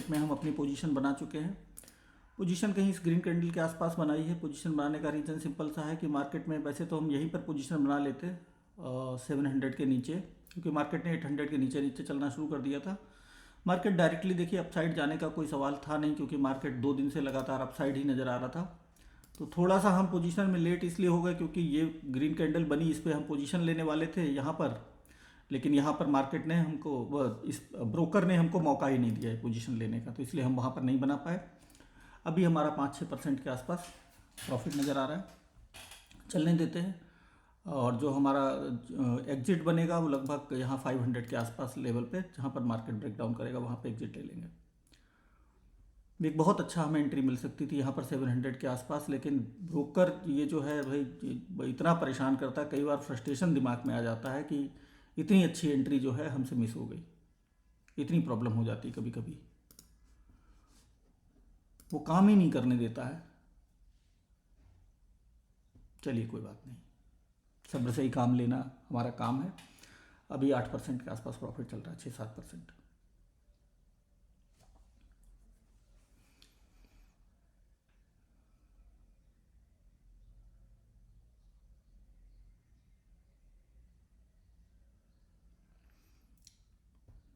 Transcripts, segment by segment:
Market में हम अपनी पोजीशन बना चुके हैं। पोजीशन कहीं इस ग्रीन कैंडल के आसपास बनाई है। पोजीशन बनाने का रीज़न सिंपल सा है कि मार्केट में वैसे तो हम यहीं पर पोजीशन बना लेते 700 के नीचे, क्योंकि मार्केट ने 800 के नीचे नीचे चलना शुरू कर दिया था। मार्केट डायरेक्टली देखिए अपसाइड जाने का कोई सवाल था नहीं, क्योंकि मार्केट 2 दिन से लगातार अपसाइड ही नज़र आ रहा था। तो थोड़ा सा हम पोजीशन में लेट इसलिए हो गए क्योंकि ये ग्रीन कैंडल बनी, इस पर हम पोजीशन लेने वाले थे यहाँ पर, लेकिन यहाँ पर मार्केट ने हमको इस ब्रोकर ने हमको मौका ही नहीं दिया है पोजीशन लेने का, तो इसलिए हम वहाँ पर नहीं बना पाए। अभी हमारा 5-6% के आसपास प्रॉफिट नज़र आ रहा है, चलने देते हैं। और जो हमारा एग्जिट बनेगा वो लगभग यहाँ 500 के आसपास लेवल पे, जहाँ पर मार्केट ब्रेकडाउन करेगा वहाँ पे एग्जिट ले लेंगे। एक बहुत अच्छा हमें एंट्री मिल सकती थी यहाँ पर 700 के आसपास, लेकिन ब्रोकर ये जो है भाई इतना परेशान करता है, कई बार फ्रस्ट्रेशन दिमाग में आ जाता है कि इतनी अच्छी एंट्री जो है हमसे मिस हो गई। इतनी प्रॉब्लम हो जाती कभी कभी, वो काम ही नहीं करने देता है। चलिए कोई बात नहीं, सब्र से ही काम लेना हमारा काम है। अभी 8% के आसपास प्रॉफिट चल रहा है, 6-7%।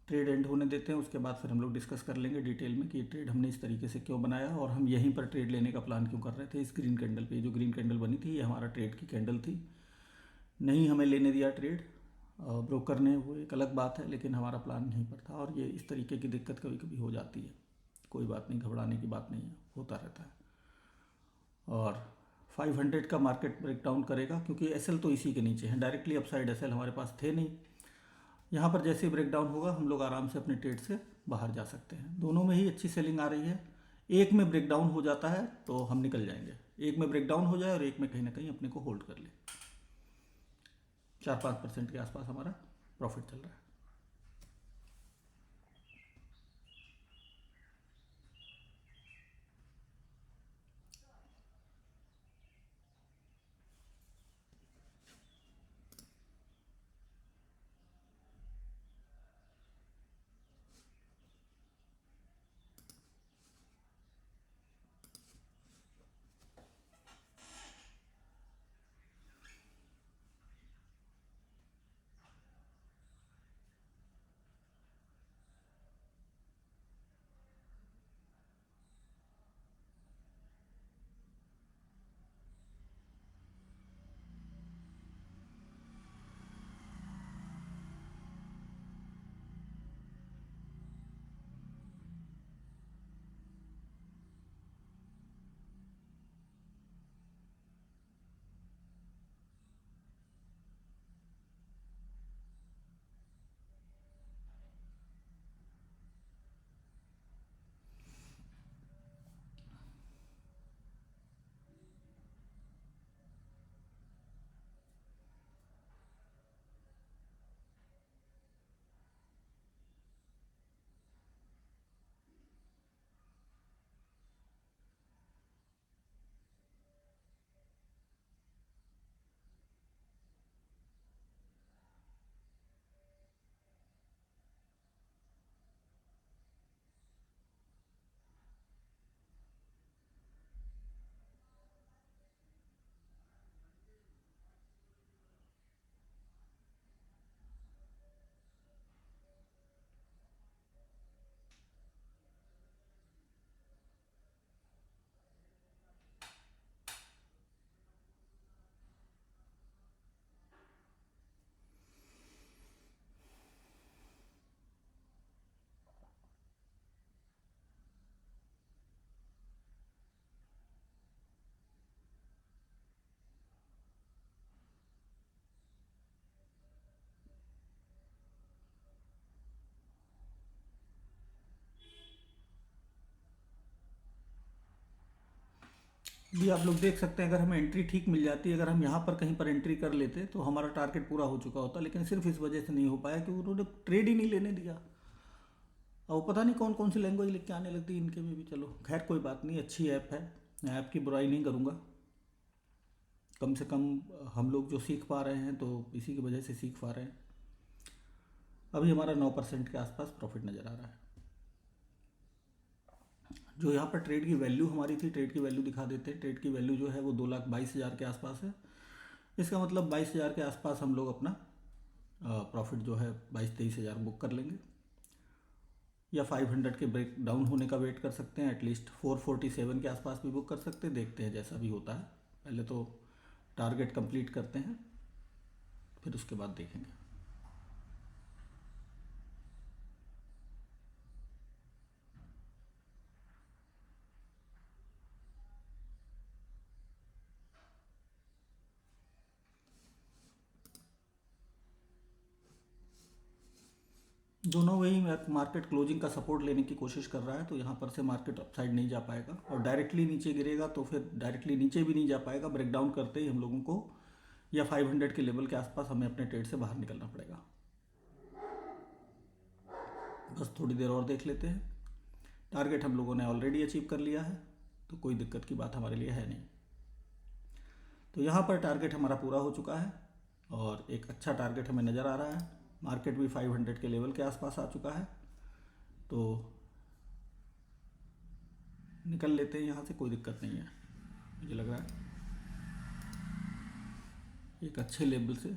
ट्रेड एंड होने देते हैं, उसके बाद फिर हम लोग डिस्कस कर लेंगे डिटेल में कि ये ट्रेड हमने इस तरीके से क्यों बनाया और हम यहीं पर ट्रेड लेने का प्लान क्यों कर रहे थे। इस ग्रीन कैंडल पे, जो ग्रीन कैंडल बनी थी ये हमारा ट्रेड की कैंडल थी, नहीं हमें लेने दिया ट्रेड ब्रोकर ने, वो एक अलग बात है, लेकिन हमारा प्लान यहीं पर था। और ये इस तरीके की दिक्कत कभी कभी हो जाती है, कोई बात नहीं, घबराने की बात नहीं है, होता रहता है। और 500 का मार्केट ब्रेकडाउन करेगा, क्योंकि एसएल तो इसी के नीचे है, डायरेक्टली अपसाइड एसएल हमारे पास थे नहीं। यहाँ पर जैसे ही ब्रेकडाउन होगा हम लोग आराम से अपने ट्रेड से बाहर जा सकते हैं। दोनों में ही अच्छी सेलिंग आ रही है। एक में ब्रेकडाउन हो जाता है तो हम निकल जाएंगे, एक में ब्रेकडाउन हो जाए और एक में कहीं ना कहीं अपने को होल्ड कर ले। 4-5% के आसपास हमारा प्रॉफिट चल रहा है। भी आप लोग देख सकते हैं, अगर हमें एंट्री ठीक मिल जाती, अगर हम यहाँ पर कहीं पर एंट्री कर लेते तो हमारा टारगेट पूरा हो चुका होता, लेकिन सिर्फ इस वजह से नहीं हो पाया कि उन्होंने ट्रेड ही नहीं लेने दिया। और वो पता नहीं कौन कौन सी लैंग्वेज लिख के आने लगती है इनके में भी। चलो खैर कोई बात नहीं, अच्छी ऐप है, मैं ऐप की बुराई नहीं करूँगा। कम से कम हम लोग जो सीख पा रहे हैं तो इसी की वजह से सीख पा रहे हैं। अभी हमारा 9% के आसपास प्रॉफिट नज़र आ रहा है। जो यहाँ पर ट्रेड की वैल्यू हमारी थी, ट्रेड की वैल्यू दिखा देते हैं। ट्रेड की वैल्यू जो है वो 2,22,000 के आसपास है। इसका मतलब 22,000 के आसपास हम लोग अपना प्रॉफिट जो है 22-23 हज़ार बुक कर लेंगे, या 500 के ब्रेक डाउन होने का वेट कर सकते हैं। एटलीस्ट 447 के आसपास भी बुक कर सकते हैं, देखते हैं जैसा भी होता है। पहले तो टारगेट कंप्लीट करते हैं, फिर उसके बाद देखेंगे। दोनों वही मार्केट क्लोजिंग का सपोर्ट लेने की कोशिश कर रहा है, तो यहाँ पर से मार्केट अपसाइड नहीं जा पाएगा, और डायरेक्टली नीचे गिरेगा तो फिर डायरेक्टली नीचे भी नहीं जा पाएगा। ब्रेकडाउन करते ही हम लोगों को या 500 के लेवल के आसपास हमें अपने ट्रेड से बाहर निकलना पड़ेगा। बस थोड़ी देर और देख लेते हैं। टारगेट हम लोगों ने ऑलरेडी अचीव कर लिया है, तो कोई दिक्कत की बात हमारे लिए है नहीं। तो यहाँ पर टारगेट हमारा पूरा हो चुका है, और एक अच्छा टारगेट हमें नज़र आ रहा है। मार्केट भी 500 के लेवल के आसपास आ चुका है, तो निकल लेते हैं यहाँ से, कोई दिक्कत नहीं है। मुझे लग रहा है एक अच्छे लेवल से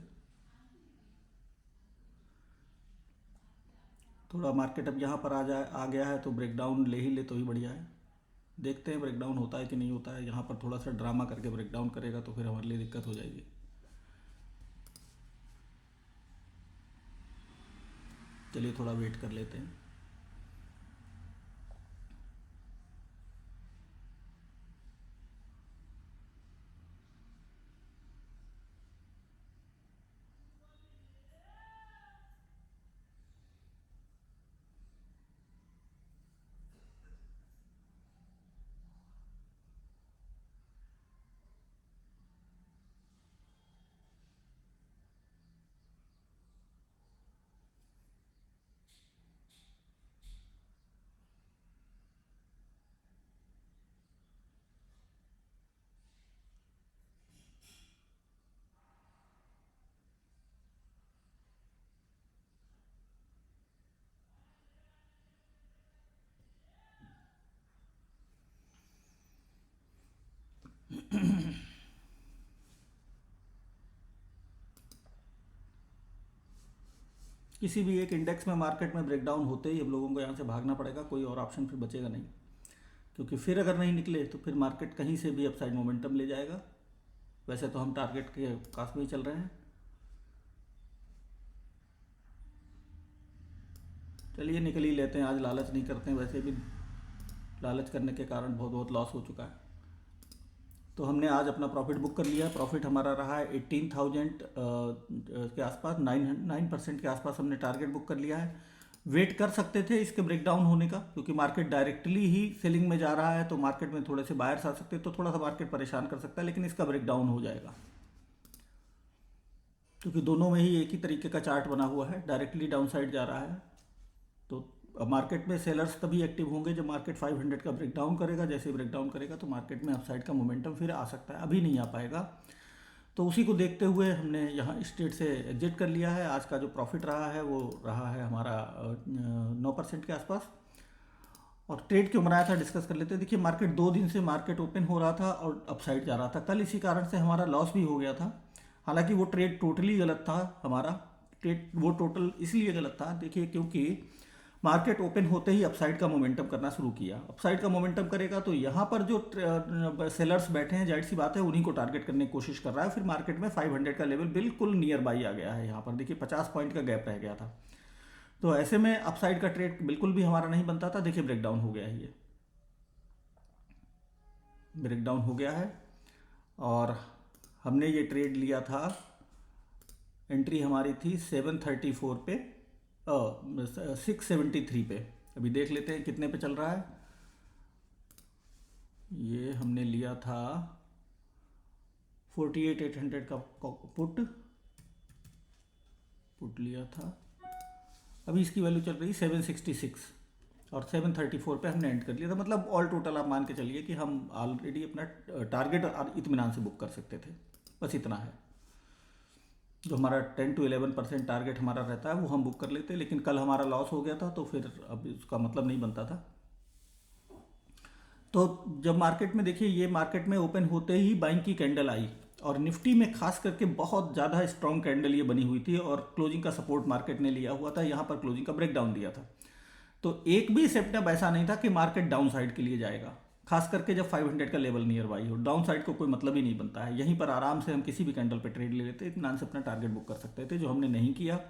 थोड़ा मार्केट अब यहाँ पर आ गया है, तो ब्रेकडाउन ले ही ले तो ही बढ़िया है। देखते हैं ब्रेकडाउन होता है कि नहीं होता है। यहाँ पर थोड़ा सा ड्रामा करके ब्रेकडाउन करेगा तो फिर हमारे लिए दिक्कत हो जाएगी। चलिए थोड़ा वेट कर लेते हैं। किसी भी एक इंडेक्स में मार्केट में ब्रेकडाउन होते ही हम लोगों को यहाँ से भागना पड़ेगा, कोई और ऑप्शन फिर बचेगा नहीं। क्योंकि फिर अगर नहीं निकले तो फिर मार्केट कहीं से भी अपसाइड मोमेंटम ले जाएगा। वैसे तो हम टारगेट के पास में ही चल रहे हैं। चलिए निकल ही लेते हैं, आज लालच नहीं करते हैं। वैसे भी लालच करने के कारण बहुत बहुत लॉस हो चुका है। तो हमने आज अपना प्रॉफिट बुक कर लिया है। प्रॉफिट हमारा रहा है 18,000 के आसपास, 9% के आसपास हमने टारगेट बुक कर लिया है। वेट कर सकते थे इसके ब्रेकडाउन होने का, क्योंकि मार्केट डायरेक्टली ही सेलिंग में जा रहा है, तो मार्केट में थोड़े से बायर्स आ सकते हैं, तो थोड़ा सा मार्केट परेशान कर सकता है, लेकिन इसका ब्रेकडाउन हो जाएगा। क्योंकि दोनों में ही एक ही तरीके का चार्ट बना हुआ है, डायरेक्टली डाउन साइड जा रहा है। तो मार्केट में सेलर्स तभी एक्टिव होंगे जब मार्केट 500 का ब्रेकडाउन करेगा। जैसे ही ब्रेकडाउन करेगा तो मार्केट में अपसाइड का मोमेंटम फिर आ सकता है, अभी नहीं आ पाएगा। तो उसी को देखते हुए हमने यहाँ स्ट्रेट से एग्जिट कर लिया है। आज का जो प्रॉफिट रहा है वो रहा है हमारा 9% के आसपास। और ट्रेड क्यों बनाया था डिस्कस कर लेते हैं। देखिए मार्केट 2 दिन से मार्केट ओपन हो रहा था और अपसाइड जा रहा था। कल इसी कारण से हमारा लॉस भी हो गया था। हालांकि वो ट्रेड टोटली गलत था हमारा। ट्रेड वो टोटल इसलिए गलत था, देखिए, क्योंकि मार्केट ओपन होते ही अपसाइड का मोमेंटम करना शुरू किया। अपसाइड का मोमेंटम करेगा तो यहाँ पर जो सेलर्स बैठे हैं, जाहिर सी बात है उन्हीं को टारगेट करने की कोशिश कर रहा है। फिर मार्केट में 500 का लेवल बिल्कुल नियर बाई आ गया है। यहाँ पर देखिए 50 पॉइंट का गैप रह गया था। तो ऐसे में अपसाइड का ट्रेड बिल्कुल भी हमारा नहीं बनता था। देखिए ब्रेकडाउन हो गया है, ये ब्रेकडाउन हो गया है। और हमने ये ट्रेड लिया था, एंट्री हमारी थी 734 पे, 673 पे। अभी देख लेते हैं कितने पे चल रहा है। ये हमने लिया था 48,800 का पुट लिया था। अभी इसकी वैल्यू चल रही 766 और 734 पे हमने एंड कर लिया था। मतलब ऑल टोटल आप मान के चलिए कि हम ऑलरेडी अपना टारगेट इत्मीनान से बुक कर सकते थे। बस इतना है। जो हमारा 10 to 11% टारगेट हमारा रहता है वो हम बुक कर लेते हैं। लेकिन कल हमारा लॉस हो गया था, तो फिर अब उसका मतलब नहीं बनता था। तो जब मार्केट में देखिए, ये मार्केट में ओपन होते ही बाइंग की कैंडल आई और निफ्टी में खास करके बहुत ज़्यादा स्ट्रॉन्ग कैंडल ये बनी हुई थी और क्लोजिंग का सपोर्ट मार्केट ने लिया हुआ था, यहाँ पर क्लोजिंग का ब्रेकडाउन दिया था। तो एक भी सेटअप ऐसा नहीं था कि मार्केट डाउन साइड के लिए जाएगा, खास करके जब 500 का लेवल नियर बाई हो। डाउन साइड को कोई मतलब ही नहीं बनता है, यहीं पर आराम से हम किसी भी कैंडल पे ट्रेड ले लेते, इत्मीनान से अपना टारगेट बुक कर सकते थे, जो हमने नहीं किया।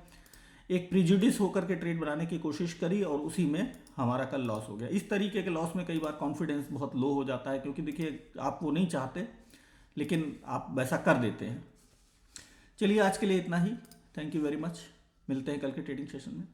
एक प्रिजुडिस होकर के ट्रेड बनाने की कोशिश करी और उसी में हमारा कल लॉस हो गया। इस तरीके के लॉस में कई बार कॉन्फिडेंस बहुत लो हो जाता है, क्योंकि देखिए आप वो नहीं चाहते लेकिन आप वैसा कर देते हैं। चलिए आज के लिए इतना ही। Thank you very much. मिलते हैं कल के ट्रेडिंग सेशन में।